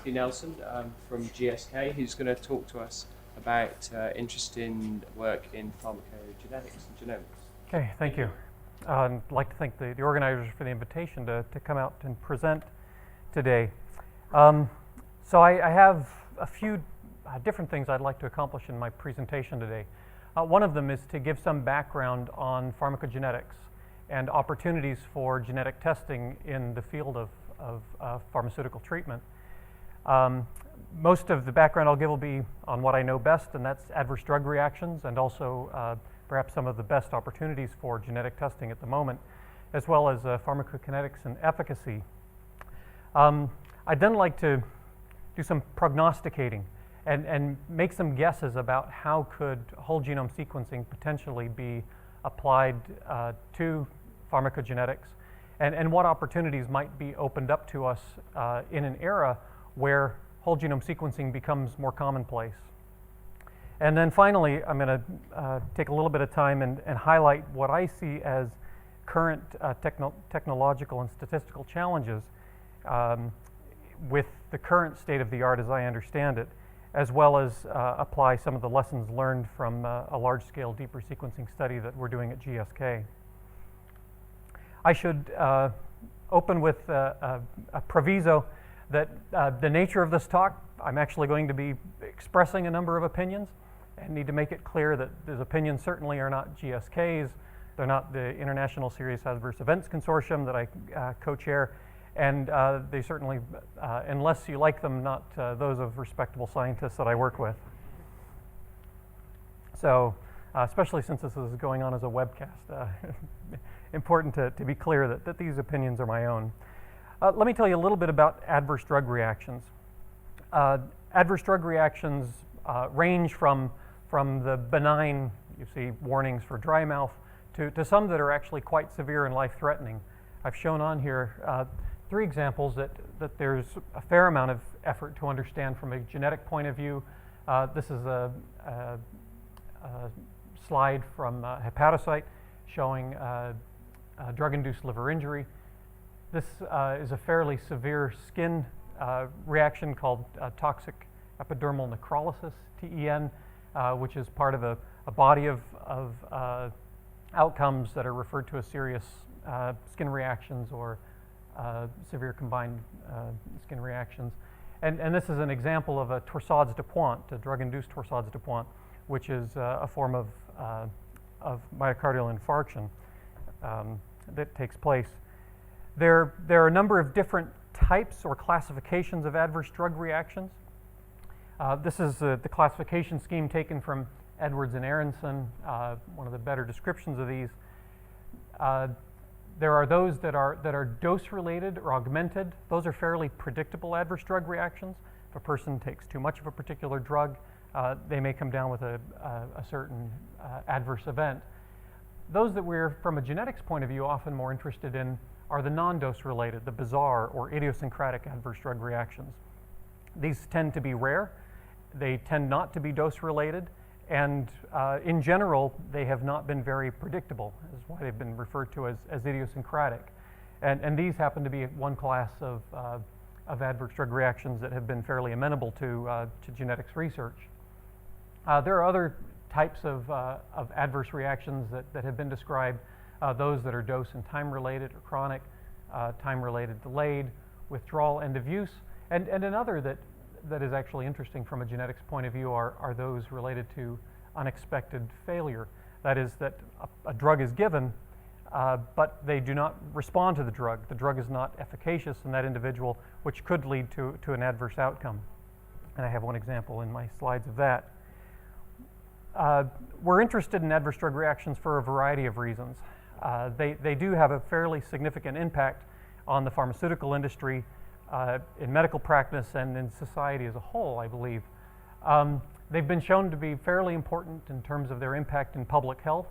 Matthew Nelson from GSK, who's going to talk to us about interesting work in pharmacogenetics and genomics. Okay, thank you. I'd like to thank the organizers for the invitation to come out and present today. So I have a few different things I'd like to accomplish in my presentation today. One of them is to give some background on pharmacogenetics and opportunities for genetic testing in the field of pharmaceutical treatment. Most of the background I'll give will be on what I know best, and that's adverse drug reactions, and also perhaps some of the best opportunities for genetic testing at the moment, as well as pharmacokinetics and efficacy. I'd then like to do some prognosticating and make some guesses about how could whole genome sequencing potentially be applied to pharmacogenetics, and what opportunities might be opened up to us in an era where whole genome sequencing becomes more commonplace. And then finally, I'm going to take a little bit of time and highlight what I see as current technological and statistical challenges with the current state of the art as I understand it, as well as apply some of the lessons learned from a large-scale deeper sequencing study that we're doing at GSK. I should open with a proviso that the nature of this talk, I'm actually going to be expressing a number of opinions and need to make it clear that those opinions certainly are not GSK's, they're not the International Serious Adverse Events Consortium that I co-chair, and they certainly, unless you like them, not those of respectable scientists that I work with. So, especially since this is going on as a webcast, important to be clear that these opinions are my own. Let me tell you a little bit about adverse drug reactions. Adverse drug reactions range from the benign, you see warnings for dry mouth, to some that are actually quite severe and life-threatening. I've shown on here 3 examples that there's a fair amount of effort to understand from a genetic point of view. This is a slide from hepatocyte showing drug-induced liver injury. This is a fairly severe skin reaction called toxic epidermal necrolysis, TEN, which is part of a body of outcomes that are referred to as serious skin reactions or severe combined skin reactions. And this is an example of a torsades de pointe, a drug-induced torsades de pointe, which is a form of myocardial infarction that takes place. There are a number of different types or classifications of adverse drug reactions. This is the classification scheme taken from Edwards and Aronson, one of the better descriptions of these. There are those that are dose-related or augmented. Those are fairly predictable adverse drug reactions. If a person takes too much of a particular drug, they may come down with a certain adverse event. Those that we're, from a genetics point of view, often more interested in are the non-dose related, the bizarre or idiosyncratic adverse drug reactions. These tend to be rare. They tend not to be dose related, and in general, they have not been very predictable. That's why they've been referred to as idiosyncratic. And these happen to be one class of adverse drug reactions that have been fairly amenable to genetics research. There are other types of adverse reactions that have been described, those that are dose and time-related or chronic, time-related delayed, withdrawal, end of use, and another that is actually interesting from a genetics point of view are those related to unexpected failure. That is that a drug is given, but they do not respond to the drug. The drug is not efficacious in that individual, which could lead to an adverse outcome. And I have one example in my slides of that. We're interested in adverse drug reactions for a variety of reasons. They do have a fairly significant impact on the pharmaceutical industry, in medical practice, and in society as a whole, I believe. They've been shown to be fairly important in terms of their impact in public health,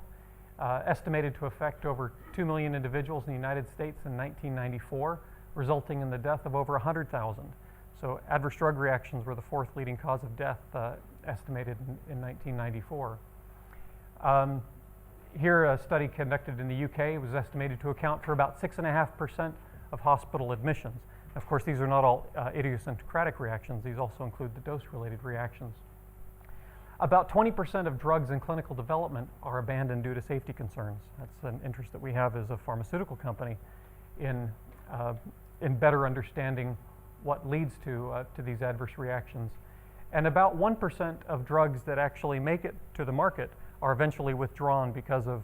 estimated to affect over 2 million individuals in the United States in 1994, resulting in the death of over 100,000. So adverse drug reactions were the 4th leading cause of death estimated in 1994. Here, a study conducted in the UK was estimated to account for about 6.5% of hospital admissions. Of course, these are not all idiosyncratic reactions. These also include the dose-related reactions. About 20% of drugs in clinical development are abandoned due to safety concerns. That's an interest that we have as a pharmaceutical company in better understanding what leads to these adverse reactions. And about 1% of drugs that actually make it to the market are eventually withdrawn because of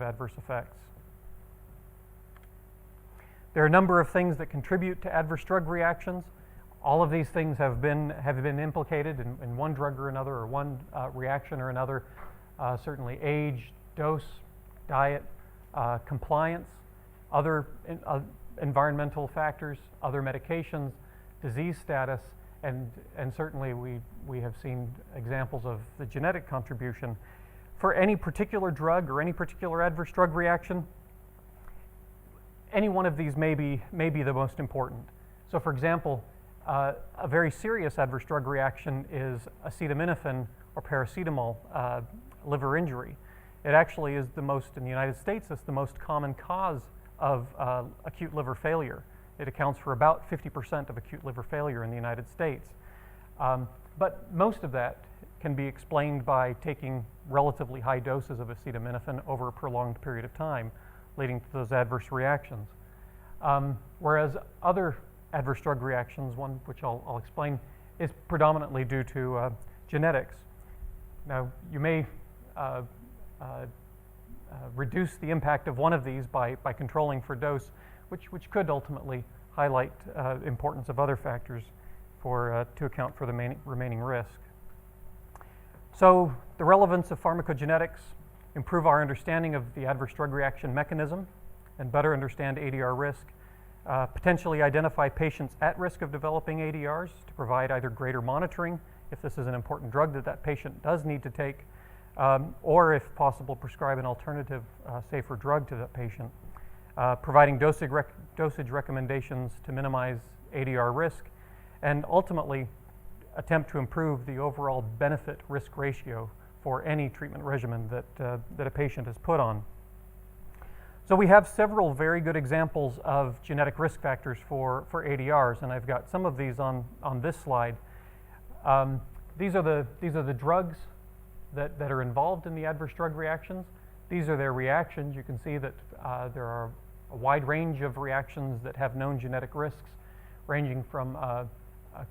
adverse effects. There are a number of things that contribute to adverse drug reactions. All of these things have been implicated in one drug or another, or one reaction or another. Certainly age, dose, diet, compliance, other environmental factors, other medications, disease status, and certainly we have seen examples of the genetic contribution. For any particular drug or any particular adverse drug reaction, any one of these may be the most important. So for example, a very serious adverse drug reaction is acetaminophen or paracetamol liver injury. It actually is the most, in the United States, it's the most common cause of acute liver failure. It accounts for about 50% of acute liver failure in the United States. But most of that can be explained by taking relatively high doses of acetaminophen over a prolonged period of time, leading to those adverse reactions. Whereas other adverse drug reactions, one which I'll explain, is predominantly due to genetics. Now, you may reduce the impact of one of these by controlling for dose, which could ultimately highlight importance of other factors to account for the remaining risk. So the relevance of pharmacogenetics, improve our understanding of the adverse drug reaction mechanism and better understand ADR risk, potentially identify patients at risk of developing ADRs to provide either greater monitoring if this is an important drug that patient does need to take, or if possible, prescribe an alternative safer drug to that patient. Providing dosage recommendations to minimize ADR risk, and ultimately attempt to improve the overall benefit-risk ratio for any treatment regimen that a patient is put on. So we have several very good examples of genetic risk factors for ADRs, and I've got some of these on this slide. These are the drugs that are involved in the adverse drug reactions. These are their reactions. You can see that there are a wide range of reactions that have known genetic risks, ranging from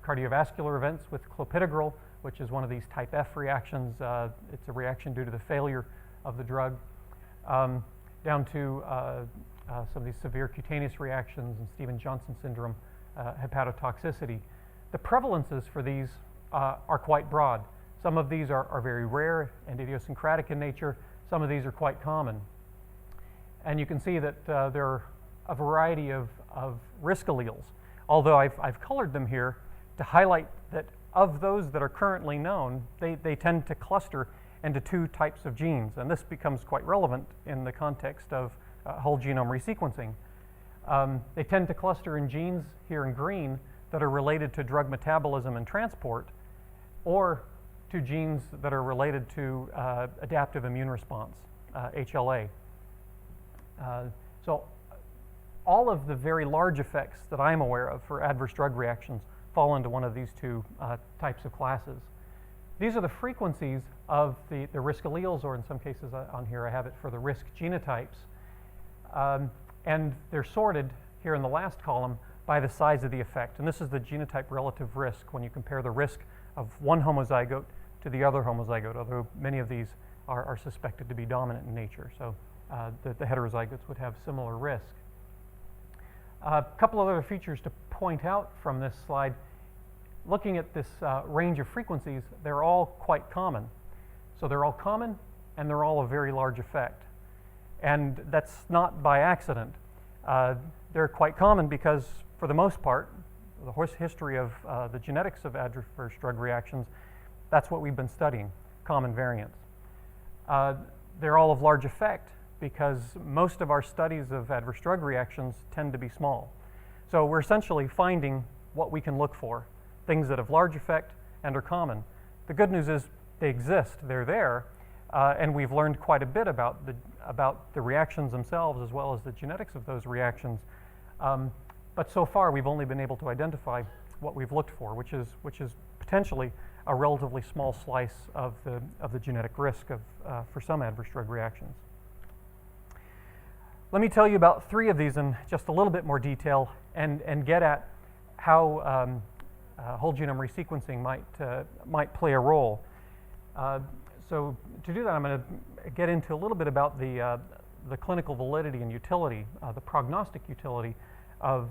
cardiovascular events with clopidogrel, which is one of these type F reactions. It's a reaction due to the failure of the drug, down to some of these severe cutaneous reactions and Stevens-Johnson syndrome, hepatotoxicity. The prevalences for these are quite broad. Some of these are very rare and idiosyncratic in nature. Some of these are quite common. And you can see that there are a variety of risk alleles, although I've colored them here to highlight that of those that are currently known, they tend to cluster into two types of genes, and this becomes quite relevant in the context of whole genome resequencing. They tend to cluster in genes here in green that are related to drug metabolism and transport, or to genes that are related to adaptive immune response, HLA. So all of the very large effects that I'm aware of for adverse drug reactions fall into one of these two types of classes. These are the frequencies of the risk alleles, or in some cases on here I have it for the risk genotypes. And they're sorted here in the last column by the size of the effect. And this is the genotype relative risk when you compare the risk of one homozygote to the other homozygote, although many of these are suspected to be dominant in nature. So the heterozygotes would have similar risk. A couple of other features to point out from this slide. Looking at this range of frequencies, they're all quite common. So they're all common, and they're all a very large effect. And that's not by accident. They're quite common because, for the most part, the history of the genetics of adverse drug reactions, that's what we've been studying, common variants. They're all of large effect because most of our studies of adverse drug reactions tend to be small. So we're essentially finding what we can look for, things that have large effect and are common. The good news is they exist, they're there, and we've learned quite a bit about the reactions themselves as well as the genetics of those reactions. but so far we've only been able to identify what we've looked for, which is potentially a relatively small slice of the genetic risk of, for some adverse drug reactions. Let me tell you about 3 of these in just a little bit more detail and get at how whole genome resequencing might play a role. So to do that, I'm going to get into a little bit about the clinical validity and utility, the prognostic utility of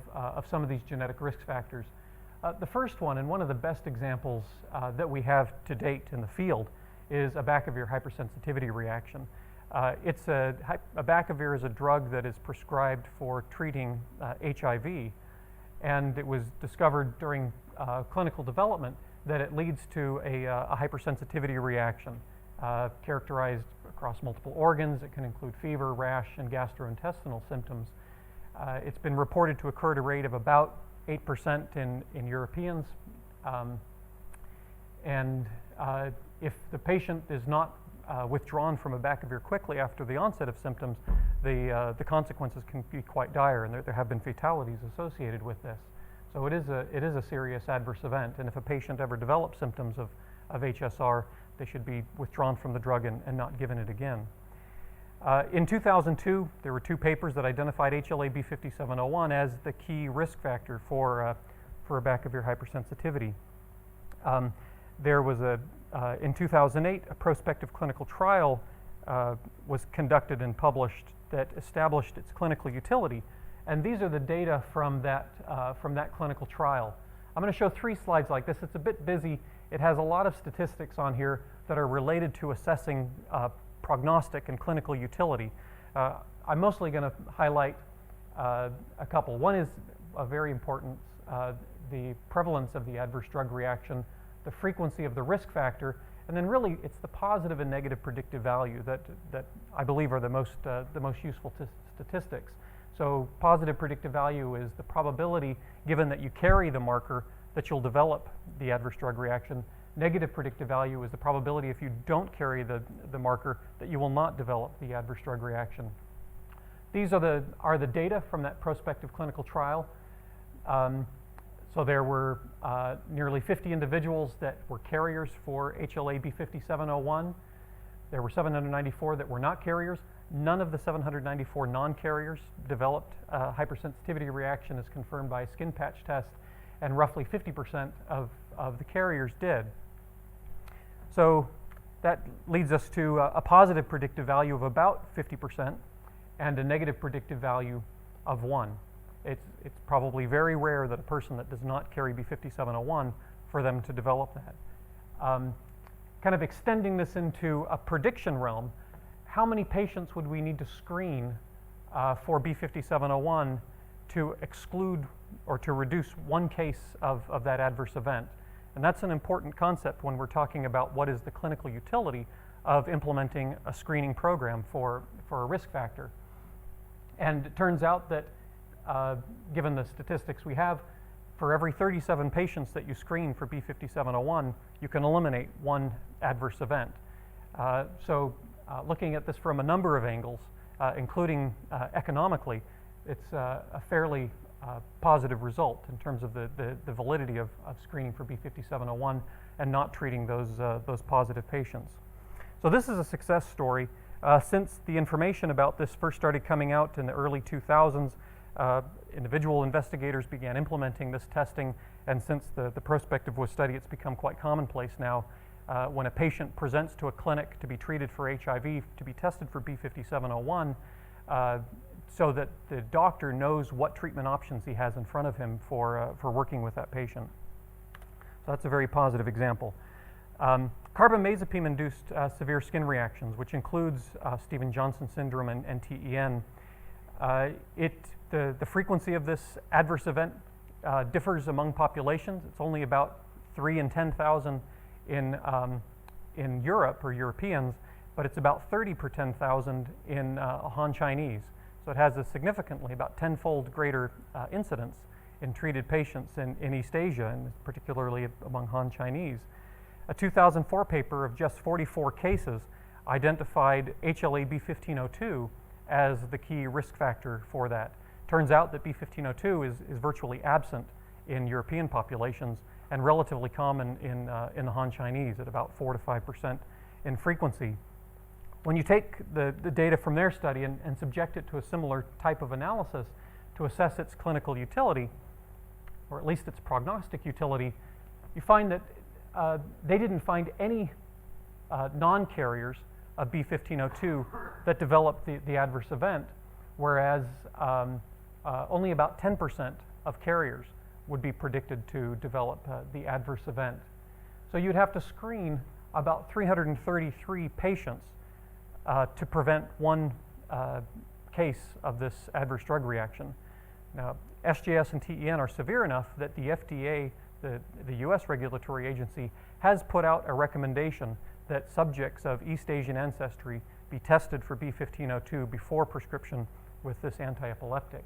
some of these genetic risk factors. The first one, and one of the best examples that we have to date in the field, is a Abacavir hypersensitivity reaction. Abacavir is a drug that is prescribed for treating HIV, and it was discovered during clinical development that it leads to a hypersensitivity reaction characterized across multiple organs. It can include fever, rash, and gastrointestinal symptoms. It's been reported to occur at a rate of about 8% in Europeans. If the patient is not withdrawn from Abacavir quickly after the onset of symptoms, the consequences can be quite dire, and there have been fatalities associated with this. So it is a serious adverse event, and if a patient ever develops symptoms of HSR, they should be withdrawn from the drug and not given it again. In 2002, there were 2 papers that identified HLA-B5701 as the key risk factor for Abacavir hypersensitivity. There was in 2008, a prospective clinical trial was conducted and published that established its clinical utility. And these are the data from that clinical trial. I'm going to show 3 slides like this. It's a bit busy. It has a lot of statistics on here that are related to assessing prognostic and clinical utility. I'm mostly going to highlight a couple. One is very important, the prevalence of the adverse drug reaction, the frequency of the risk factor, and then really it's the positive and negative predictive value that I believe are the most useful statistics. So positive predictive value is the probability, given that you carry the marker, that you'll develop the adverse drug reaction. Negative predictive value is the probability, if you don't carry the marker, that you will not develop the adverse drug reaction. These are the data from that prospective clinical trial. So there were nearly 50 individuals that were carriers for HLA-B5701. There were 794 that were not carriers. None of the 794 non-carriers developed a hypersensitivity reaction as confirmed by a skin patch test, and roughly 50% of the carriers did. So that leads us to a positive predictive value of about 50% and a negative predictive value of 1. It's probably very rare that a person that does not carry B5701 for them to develop that. Kind of extending this into a prediction realm, how many patients would we need to screen for B5701 to exclude or to reduce 1 case of that adverse event? And that's an important concept when we're talking about what is the clinical utility of implementing a screening program for a risk factor. And it turns out that given the statistics we have, for every 37 patients that you screen for B5701, you can eliminate 1 adverse event. Looking at this from a number of angles, including economically, it's a fairly positive result in terms of the validity of screening for B5701 and not treating those positive patients. So this is a success story. Since the information about this first started coming out in the early 2000s, individual investigators began implementing this testing, and since the prospective was study, it's become quite commonplace now. When a patient presents to a clinic to be treated for HIV, to be tested for B5701, so that the doctor knows what treatment options he has in front of him for working with that patient. So that's a very positive example. Carbamazepine-induced severe skin reactions, which includes Stevens-Johnson syndrome and TEN. The frequency of this adverse event differs among populations. It's only about 3 in 10,000 in Europe or Europeans, but it's about 30 per 10,000 in Han Chinese. So it has a significantly about 10-fold greater incidence in treated patients in East Asia, and particularly among Han Chinese. A 2004 paper of just 44 cases identified HLA-B1502 as the key risk factor for that. Turns out that B1502 is virtually absent in European populations and relatively common in the Han Chinese at about 4 to 5% in frequency. When you take the data from their study and subject it to a similar type of analysis to assess its clinical utility, or at least its prognostic utility, you find that they didn't find any non-carriers of B1502 that developed the adverse event, whereas only about 10% of carriers would be predicted to develop the adverse event. So you'd have to screen about 333 patients to prevent one case of this adverse drug reaction. Now, SJS and TEN are severe enough that the FDA, the US regulatory agency, has put out a recommendation that subjects of East Asian ancestry be tested for B1502 before prescription with this anti-epileptic.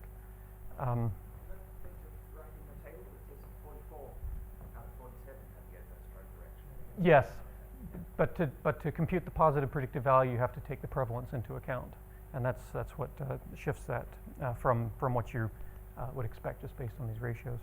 Yes, but to compute the positive predictive value, you have to take the prevalence into account, and that's what shifts that from what you would expect just based on these ratios.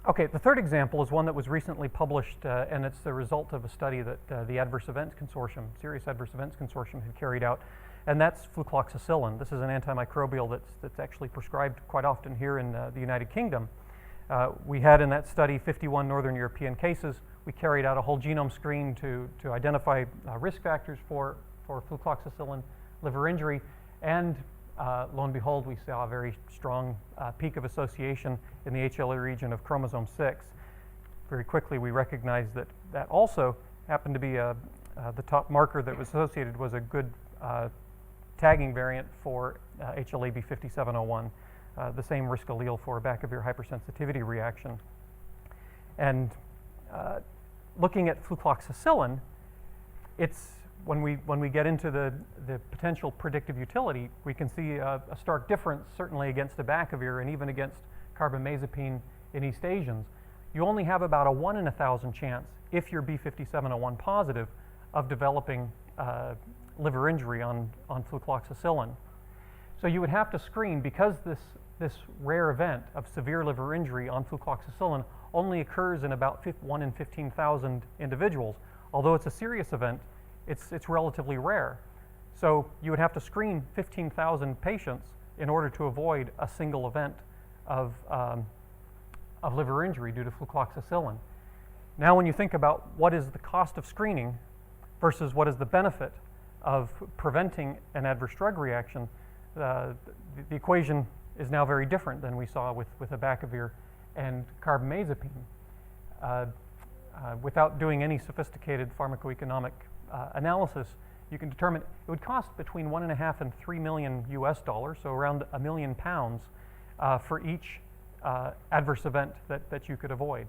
Okay, the third example is one that was recently published, and it's the result of a study that the Adverse Events Consortium, Serious Adverse Events Consortium, had carried out, and that's flucloxacillin. This is an antimicrobial that's actually prescribed quite often here in the United Kingdom. We had in that study 51 Northern European cases. We carried out a whole genome screen to identify risk factors for flucloxacillin liver injury, and lo and behold, we saw a very strong peak of association in the HLA region of chromosome 6. Very quickly, we recognized that also happened to be the top marker that was associated was a good tagging variant for HLA-B5701, the same risk allele for a Bakavir hypersensitivity reaction. And looking at flucloxacillin, it's when we get into the potential predictive utility, we can see a stark difference, certainly against abacavir and even against carbamazepine in East Asians. You only have about a 1 in 1,000 chance, if you're B5701 positive, of developing liver injury on flucloxacillin. So you would have to screen, because this rare event of severe liver injury on flucloxacillin only occurs in about 1 in 15,000 individuals. Although it's a serious event, it's relatively rare. So you would have to screen 15,000 patients in order to avoid a single event of liver injury due to flucloxacillin. Now when you think about what is the cost of screening versus what is the benefit of preventing an adverse drug reaction, the equation is now very different than we saw with abacavir and carbamazepine. Without doing any sophisticated pharmacoeconomic analysis, you can determine it would cost between $1.5 and $3 million US, so around £1 million for each adverse event that you could avoid.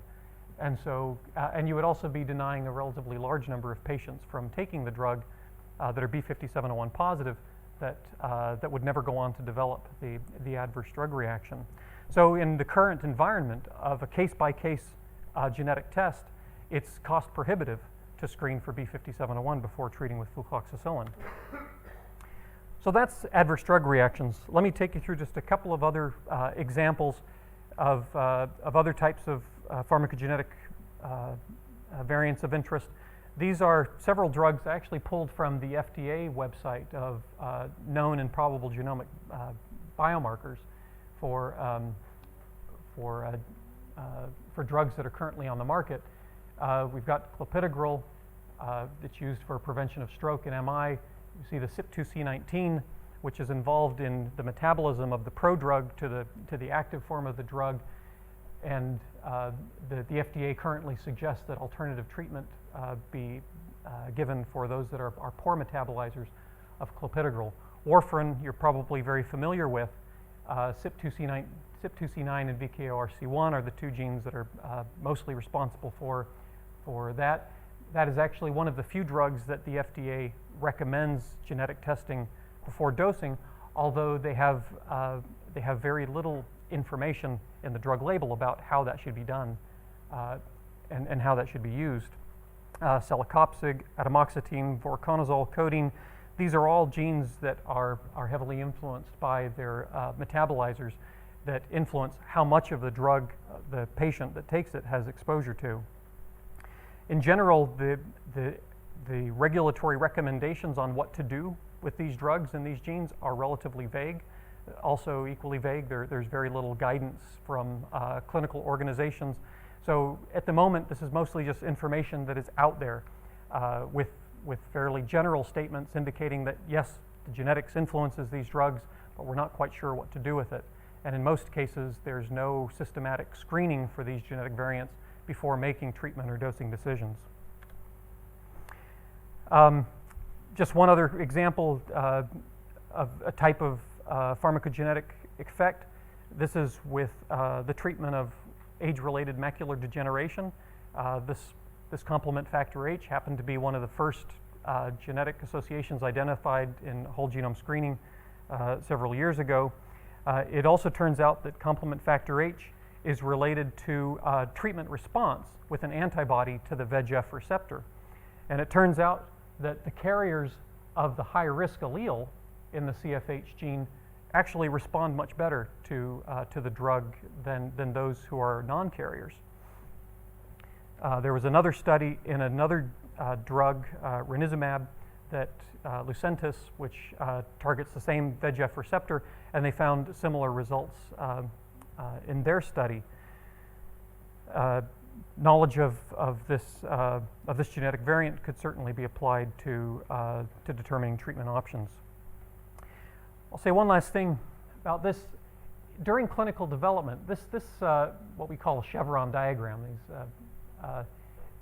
And so, and you would also be denying a relatively large number of patients from taking the drug that are B5701 positive that would never go on to develop the adverse drug reaction. So in the current environment of a case-by-case genetic test, it's cost prohibitive to screen for B5701 before treating with flucloxacillin. So that's adverse drug reactions. Let me take you through just a couple of other examples of other types of pharmacogenetic variants of interest. These are several drugs actually pulled from the FDA website of known and probable genomic biomarkers for drugs that are currently on the market. We've got clopidogrel that's used for prevention of stroke and MI. You see the CYP2C19, which is involved in the metabolism of the prodrug to the active form of the drug. And the FDA currently suggests that alternative treatment be given for those that are poor metabolizers of clopidogrel. Warfarin, you're probably very familiar with. CYP2C9 and VKORC1 are the two genes that are mostly responsible for that. That is actually one of the few drugs that the FDA recommends genetic testing before dosing, although they have very little information in the drug label about how that should be done and how that should be used. celecoxib, atomoxetine, voriconazole, codeine. These are all genes that are heavily influenced by their metabolizers that influence how much of the drug the patient that takes it has exposure to. In general, the regulatory recommendations on what to do with these drugs and these genes are relatively vague. Also equally vague, there's very little guidance from clinical organizations. So at the moment, this is mostly just information that is out there with fairly general statements indicating that yes, the genetics influences these drugs, but we're not quite sure what to do with it. And in most cases, there's no systematic screening for these genetic variants before making treatment or dosing decisions. Just one other example of a type of pharmacogenetic effect. This is with the treatment of age-related macular degeneration. This complement factor H happened to be one of the first genetic associations identified in whole genome screening several years ago. It also turns out that complement factor H is related to treatment response with an antibody to the VEGF receptor. And it turns out that the carriers of the high-risk allele in the CFH gene actually respond much better to the drug than those who are non-carriers. There was another study in another drug, ranizumab, that Lucentis, which targets the same VEGF receptor, and they found similar results in their study. Knowledge of this genetic variant could certainly be applied to determining treatment options. I'll say one last thing about this. During clinical development, this what we call a chevron diagram. These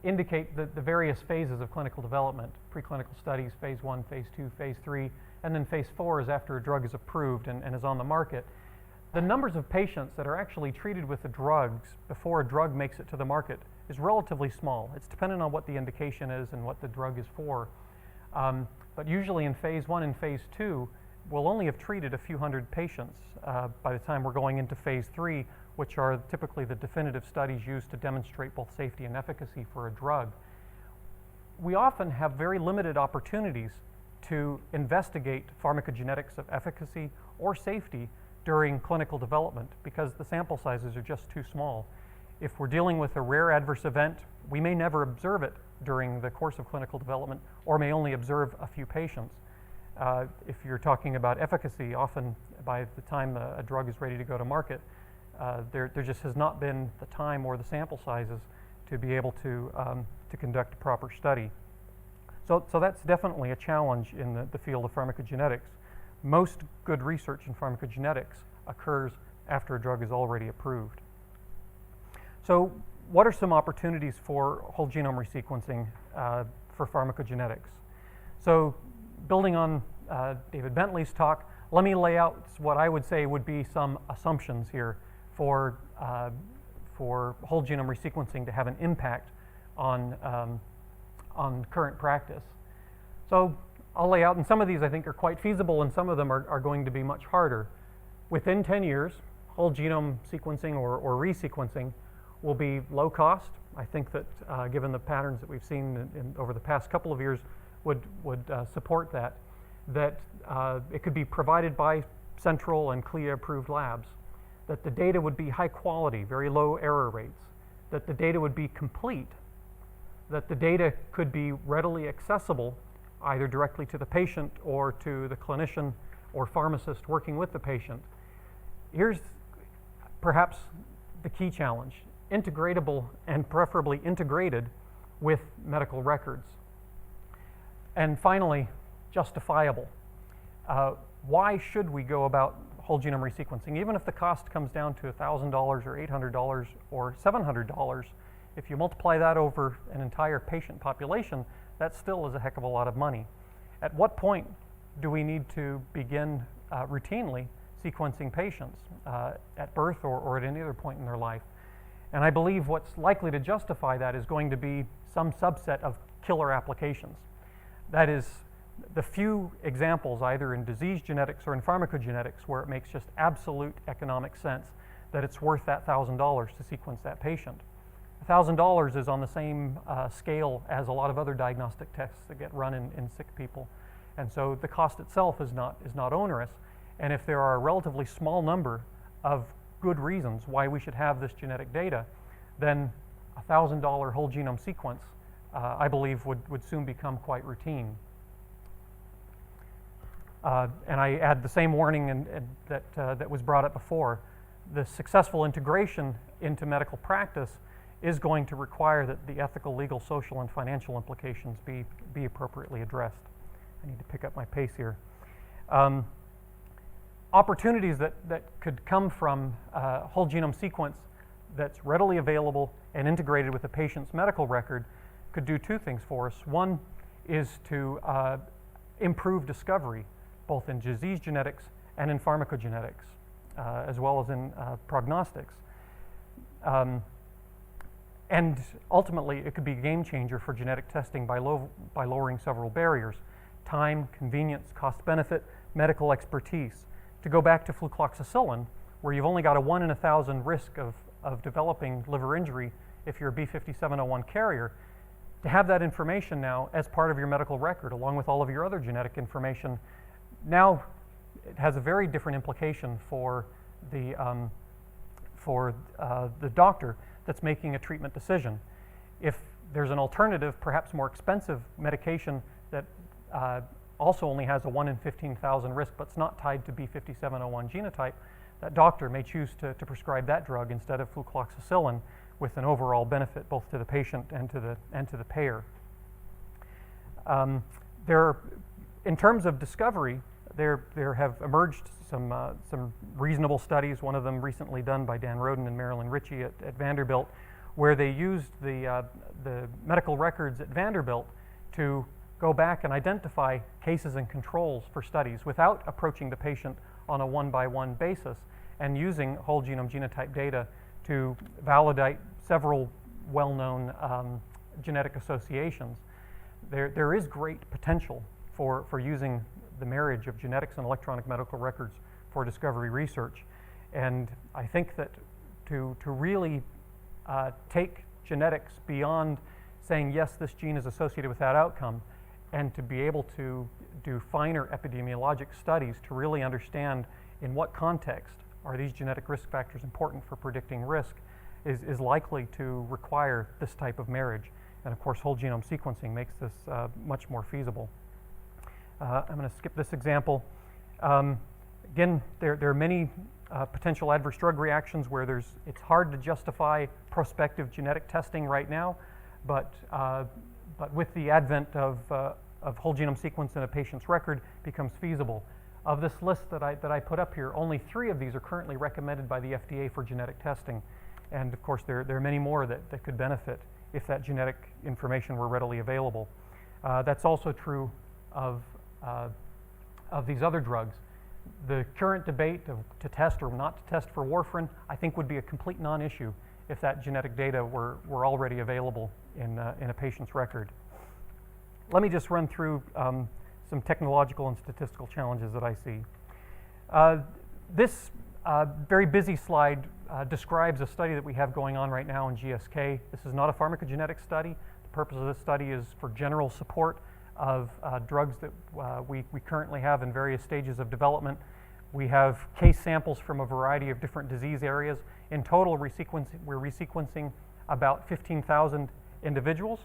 indicate the various phases of clinical development: preclinical studies, phase 1, phase 2, phase 3, and then phase 4 is after a drug is approved and is on the market. The numbers of patients that are actually treated with the drugs before a drug makes it to the market is relatively small. It's dependent on what the indication is and what the drug is for. But usually in phase 1 and phase 2, we'll only have treated a few hundred patients by the time we're going into phase 3, which are typically the definitive studies used to demonstrate both safety and efficacy for a drug. We often have very limited opportunities to investigate pharmacogenetics of efficacy or safety during clinical development because the sample sizes are just too small. If we're dealing with a rare adverse event, we may never observe it during the course of clinical development or may only observe a few patients. If you're talking about efficacy, often by the time a drug is ready to go to market, there just has not been the time or the sample sizes to be able to conduct a proper study. So that's definitely a challenge in the field of pharmacogenetics. Most good research in pharmacogenetics occurs after a drug is already approved. So what are some opportunities for whole genome resequencing for pharmacogenetics? So building on David Bentley's talk, let me lay out what I would say would be some assumptions here for whole genome resequencing to have an impact on current practice. So I'll lay out, and some of these I think are quite feasible, and some of them are going to be much harder. Within 10 years, whole genome sequencing or resequencing will be low cost. I think that given the patterns that we've seen over the past couple of years would support that it could be provided by central and CLIA-approved labs, that the data would be high quality, very low error rates, that the data would be complete, that the data could be readily accessible either directly to the patient or to the clinician or pharmacist working with the patient. Here's perhaps the key challenge: integratable and preferably integrated with medical records. And finally, justifiable. Why should we go about whole genome resequencing? Even if the cost comes down to $1,000 or $800 or $700, if you multiply that over an entire patient population, that still is a heck of a lot of money. At what point do we need to begin routinely sequencing patients at birth or at any other point in their life? And I believe what's likely to justify that is going to be some subset of killer applications. That is, the few examples either in disease genetics or in pharmacogenetics where it makes just absolute economic sense that it's worth that $1,000 to sequence that patient. $1,000 is on the same scale as a lot of other diagnostic tests that get run in sick people. And so the cost itself is not onerous. And if there are a relatively small number of good reasons why we should have this genetic data, then a $1,000 whole genome sequence, I believe, would soon become quite routine. And I add the same warning that was brought up before. The successful integration into medical practice is going to require that the ethical, legal, social, and financial implications be appropriately addressed. I need to pick up my pace here. Opportunities that could come from whole genome sequence that's readily available and integrated with the patient's medical record could do two things for us. One is to improve discovery, both in disease genetics and in pharmacogenetics, as well as in prognostics. And ultimately, it could be a game changer for genetic testing by lowering several barriers: time, convenience, cost benefit, medical expertise. To go back to flucloxacillin, where you've only got a 1 in 1,000 risk of developing liver injury if you're a B5701 carrier, to have that information now as part of your medical record, along with all of your other genetic information, now it has a very different implication for the doctor that's making a treatment decision. If there's an alternative, perhaps more expensive medication that also only has a 1 in 15,000 risk, but it's not tied to B5701 genotype, that doctor may choose to prescribe that drug instead of flucloxacillin, with an overall benefit both to the patient and to the payer. In terms of discovery, there have emerged some reasonable studies. One of them recently done by Dan Roden and Marilyn Ritchie at Vanderbilt, where they used the medical records at Vanderbilt to go back and identify cases and controls for studies without approaching the patient on a one-by-one basis, and using whole genome genotype data to validate several well-known genetic associations. There is great potential for using the marriage of genetics and electronic medical records for discovery research. And I think that to really take genetics beyond saying, yes, this gene is associated with that outcome, and to be able to do finer epidemiologic studies to really understand in what context are these genetic risk factors important for predicting risk is likely to require this type of marriage. And of course, whole genome sequencing makes this much more feasible. I'm going to skip this example. Again, there are many potential adverse drug reactions where it's hard to justify prospective genetic testing right now, but with the advent of whole genome sequence in a patient's record, becomes feasible. Of this list that I put up here, only 3 of these are currently recommended by the FDA for genetic testing. And of course, there are many more that could benefit if that genetic information were readily available. That's also true of these other drugs. The current debate to test or not to test for warfarin, I think, would be a complete non-issue if that genetic data were already available in a patient's record. Let me just run through some technological and statistical challenges that I see. This very busy slide describes a study that we have going on right now in GSK. This is not a pharmacogenetic study. The purpose of this study is for general support of drugs that we currently have in various stages of development. We have case samples from a variety of different disease areas. In total, we're resequencing about 15,000 individuals.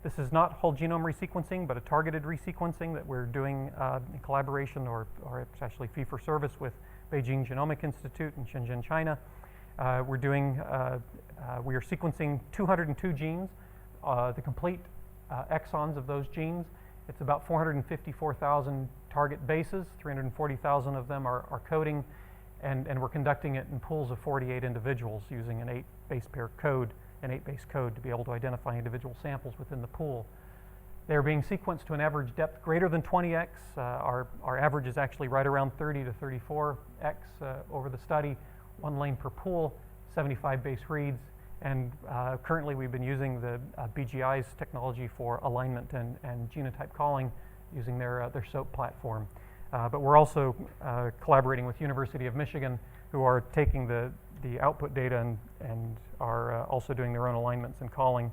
This is not whole genome resequencing, but a targeted resequencing that we're doing in collaboration, or it's actually fee-for-service, with Beijing Genomic Institute in Shenzhen, China. We are sequencing 202 genes, the complete exons of those genes. It's about 454,000 target bases. 340,000 of them are coding, and we're conducting it in pools of 48 individuals using an 8-base pair code, an 8-base code, to be able to identify individual samples within the pool. They're being sequenced to an average depth greater than 20x. Our average is actually right around 30 to 34x over the study, 1 lane per pool, 75 base reads, and currently we've been using the BGI's technology for alignment and genotype calling using their SOAP platform. But we're also collaborating with University of Michigan, who are taking the the output data and are also doing their own alignments and calling.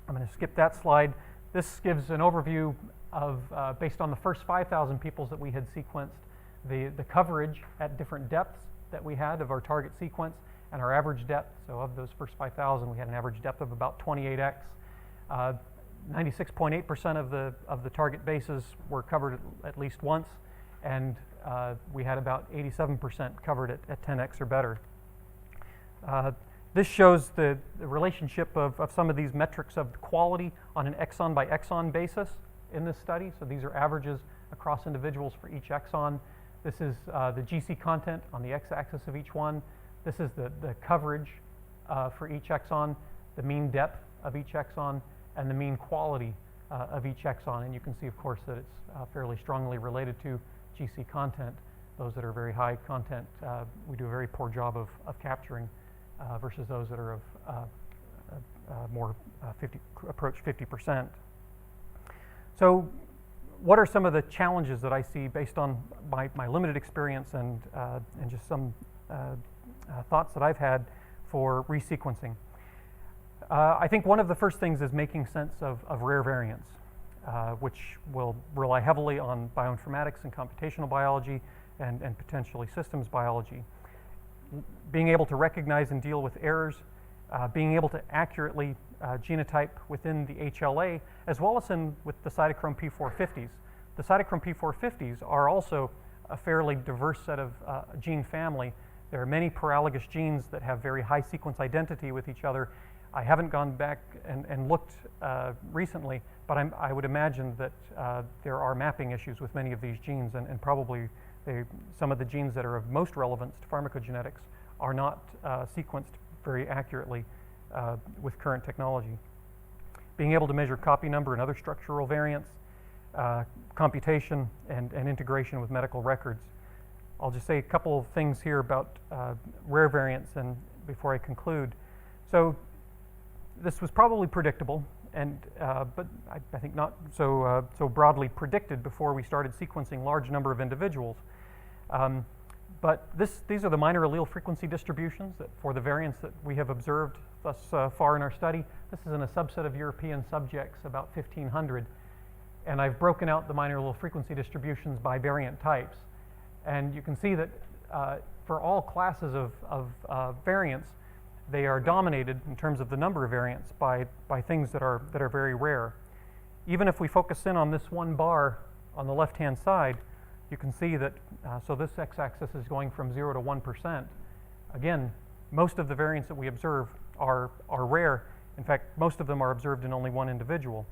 I'm going to skip that slide. This gives an overview of, based on the first 5,000 peoples that we had sequenced, the coverage at different depths that we had of our target sequence and our average depth. So of those first 5,000, we had an average depth of about 28x. 96.8% of the target bases were covered at least once, and we had about 87% covered at 10x or better. This shows the relationship of some of these metrics of quality on an exon by exon basis in this study. So these are averages across individuals for each exon. This is the GC content on the x-axis of each one. This is the coverage for each exon, the mean depth of each exon, and the mean quality of each exon. And you can see, of course, that it's fairly strongly related to GC content. Those that are very high content, we do a very poor job of capturing versus those that are of more approach 50%. So what are some of the challenges that I see based on my limited experience and just some thoughts that I've had for resequencing? I think one of the first things is making sense of rare variants, which will rely heavily on bioinformatics and computational biology and potentially systems biology. Being able to recognize and deal with errors, being able to accurately genotype within the HLA, as well as with the cytochrome P450s. The cytochrome P450s are also a fairly diverse set of gene family. There are many paralogous genes that have very high sequence identity with each other. I haven't gone back and looked recently, but I would imagine that there are mapping issues with many of these genes, and probably some of the genes that are of most relevance to pharmacogenetics are not sequenced very accurately with current technology. Being able to measure copy number and other structural variants, computation, and integration with medical records. I'll just say a couple of things here about rare variants and before I conclude. So this was probably predictable, but I think not so broadly predicted before we started sequencing large number of individuals. But these are the minor allele frequency distributions that for the variants that we have observed thus far in our study. This is in a subset of European subjects, about 1,500. And I've broken out the minor allele frequency distributions by variant types. And you can see that for all classes of variants, they are dominated in terms of the number of variants by things that are very rare. Even if we focus in on this one bar on the left-hand side, you can see that, so this x-axis is going from 0 to 1%. Again, most of the variants that we observe are rare. In fact, most of them are observed in only one individual.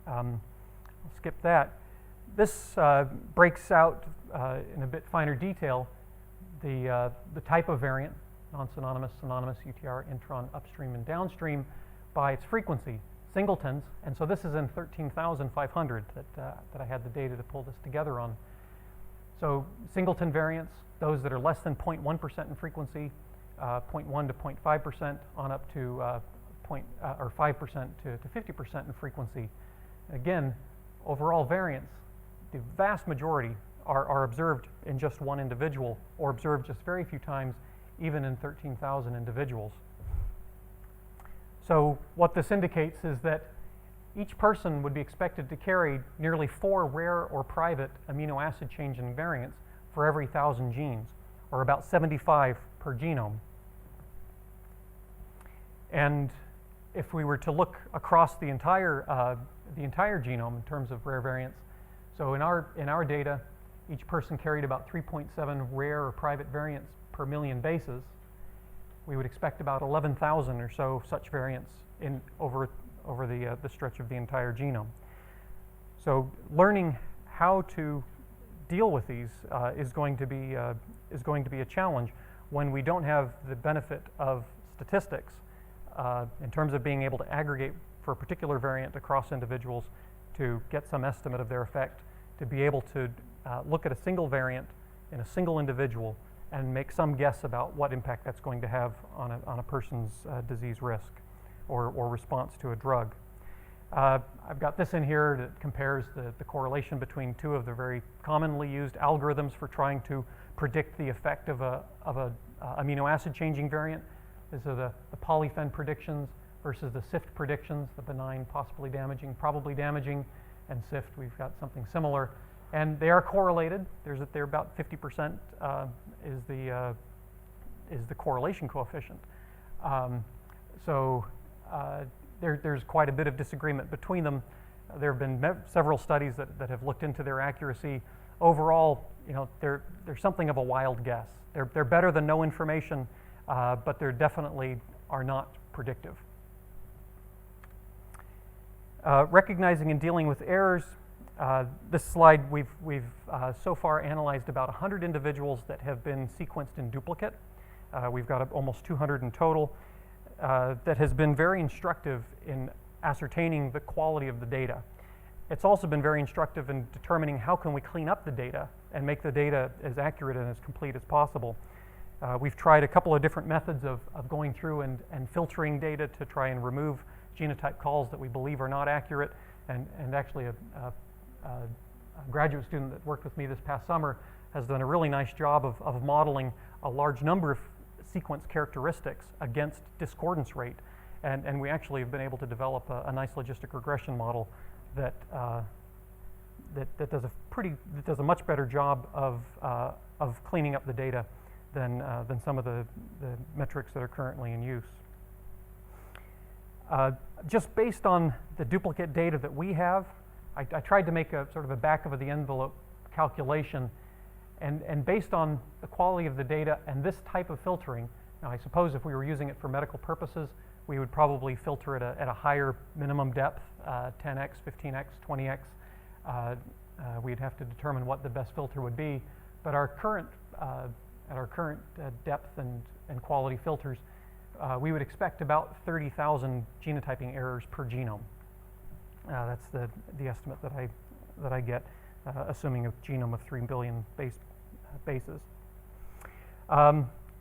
I'll skip that. This breaks out in a bit finer detail the type of variant, non-synonymous, synonymous, UTR, intron, upstream, and downstream, by its frequency, singletons. And so this is in 13,500 that I had the data to pull this together on. So singleton variants, those that are less than 0.1% in frequency, 0.1 to 0.5% on up to 5% to 50% in frequency. Again, overall variants, the vast majority are observed in just one individual or observed just very few times, even in 13,000 individuals. So what this indicates is that each person would be expected to carry nearly 4 rare or private amino acid change invariants for every 1,000 genes, or about 75 per genome. And if we were to look across the entire genome in terms of rare variants, so in our data, each person carried about 3.7 rare or private variants per million bases. We would expect about 11,000 or so such variants over the stretch of the entire genome. So learning how to deal with these is going to be a challenge when we don't have the benefit of statistics in terms of being able to aggregate for a particular variant across individuals to get some estimate of their effect, to be able to look at a single variant in a single individual and make some guess about what impact that's going to have on a person's disease risk or response to a drug. I've got this in here that compares the correlation between two of the very commonly used algorithms for trying to predict the effect of a amino acid changing variant. These are the polyphen predictions versus the SIFT predictions, the benign, possibly damaging, probably damaging, and SIFT, we've got something similar. And they are correlated. They're about 50% is the correlation coefficient. There's quite a bit of disagreement between them. There have been several studies that have looked into their accuracy. Overall, they're something of a wild guess. They're better than no information, but they definitely are not predictive. Recognizing and dealing with errors. This slide, we've so far analyzed about 100 individuals that have been sequenced in duplicate. We've got almost 200 in total. That has been very instructive in ascertaining the quality of the data. It's also been very instructive in determining how can we clean up the data and make the data as accurate and as complete as possible. We've tried a couple of different methods of going through and filtering data to try and remove genotype calls that we believe are not accurate. And actually a graduate student that worked with me this past summer has done a really nice job of modeling a large number of sequence characteristics against discordance rate. And we actually have been able to develop a nice logistic regression model that does a much better job of cleaning up the data than some of the metrics that are currently in use. Just based on the duplicate data that we have, I tried to make a sort of a back of the envelope calculation, and based on the quality of the data and this type of filtering, now I suppose if we were using it for medical purposes, we would probably filter it at a higher minimum depth, 10x, 15x, 20x. We'd have to determine what the best filter would be, but at our current depth and quality filters, we would expect about 30,000 genotyping errors per genome. That's the estimate that I get, assuming a genome of 3 billion bases.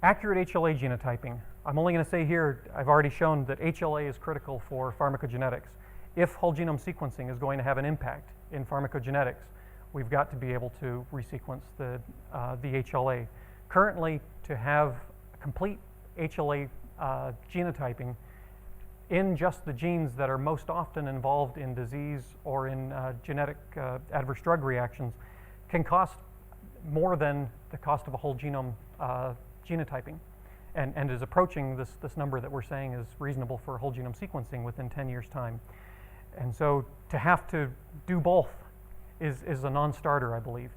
Accurate HLA genotyping. I'm only going to say here, I've already shown that HLA is critical for pharmacogenetics. If whole genome sequencing is going to have an impact in pharmacogenetics, we've got to be able to resequence the HLA. Currently, to have complete HLA genotyping in just the genes that are most often involved in disease or in genetic adverse drug reactions can cost more than the cost of a whole genome genotyping, and is approaching this number that we're saying is reasonable for whole genome sequencing within 10 years' time. And so to have to do both is a non-starter, I believe.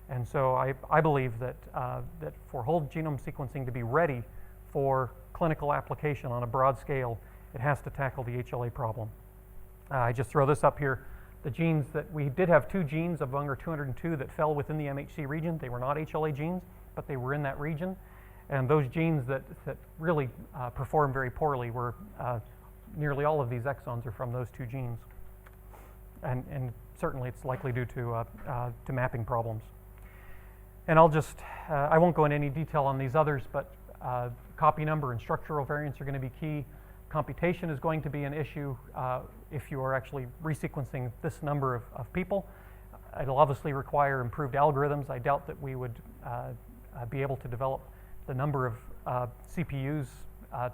And so I believe that for whole genome sequencing to be ready for clinical application on a broad scale, it has to tackle the HLA problem. I just throw this up here. The genes that we did have 2 genes among our 202 that fell within the MHC region. They were not HLA genes, but they were in that region. And those genes that really performed very poorly were nearly all of these exons are from those 2 genes. And certainly it's likely due to mapping problems. And I won't go into any detail on these others, but copy number and structural variants are going to be key. Computation is going to be an issue if you are actually resequencing this number of people. It'll obviously require improved algorithms. I doubt that we would be able to develop the number of CPUs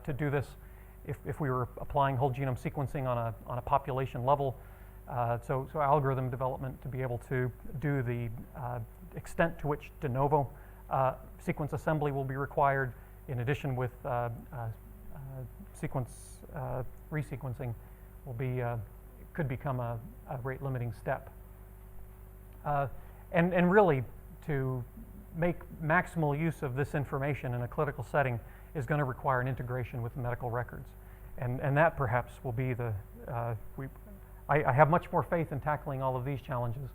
to do this if we were applying whole genome sequencing on a population level. So algorithm development to be able to do the extent to which de novo sequence assembly will be required, in addition with sequence resequencing, could become a rate limiting step. And really, to make maximal use of this information in a clinical setting is going to require an integration with the medical records. And that perhaps will be I have much more faith in tackling all of these challenges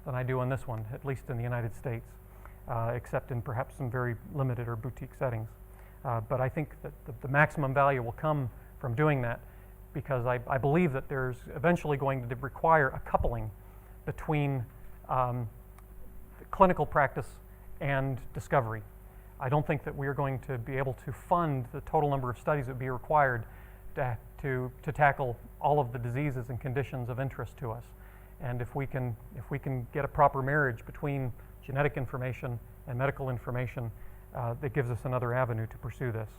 than I do in this one, at least in the United States, except in perhaps some very limited or boutique settings. But I think that the maximum value will come from doing that, because I believe that there's eventually going to require a coupling between clinical practice and discovery. I don't think that we are going to be able to fund the total number of studies that would be required to tackle all of the diseases and conditions of interest to us. And if we can get a proper marriage between genetic information and medical information, that gives us another avenue to pursue this.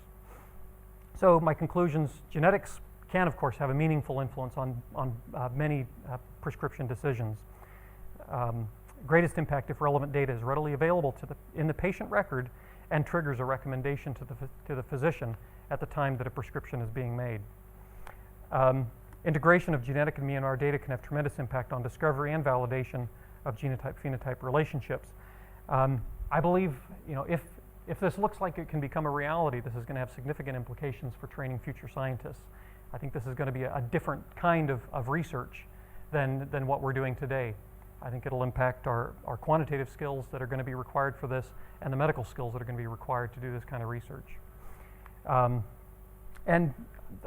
So my conclusions: genetics can, of course, have a meaningful influence on many prescription decisions. Greatest impact if relevant data is readily available in the patient record and triggers a recommendation to the physician at the time that a prescription is being made. Integration of genetic and EMR data can have tremendous impact on discovery and validation of genotype-phenotype relationships. I believe, if this looks like it can become a reality, this is going to have significant implications for training future scientists. I think this is going to be a different kind of research than what we're doing today. I think it'll impact our quantitative skills that are going to be required for this, and the medical skills that are going to be required to do this kind of research. And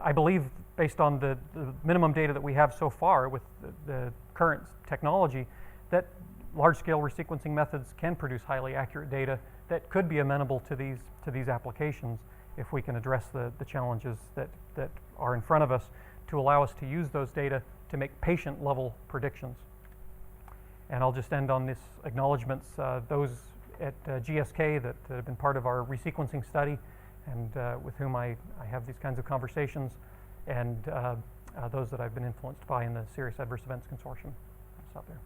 I believe, based on the minimum data that we have so far with the current technology, that large-scale resequencing methods can produce highly accurate data that could be amenable to these applications if we can address the challenges that are in front of us to allow us to use those data to make patient-level predictions. And I'll just end on this acknowledgments. Those at GSK that have been part of our resequencing study and with whom I have these kinds of conversations, and those that I've been influenced by in the Serious Adverse Events Consortium. I'll stop there.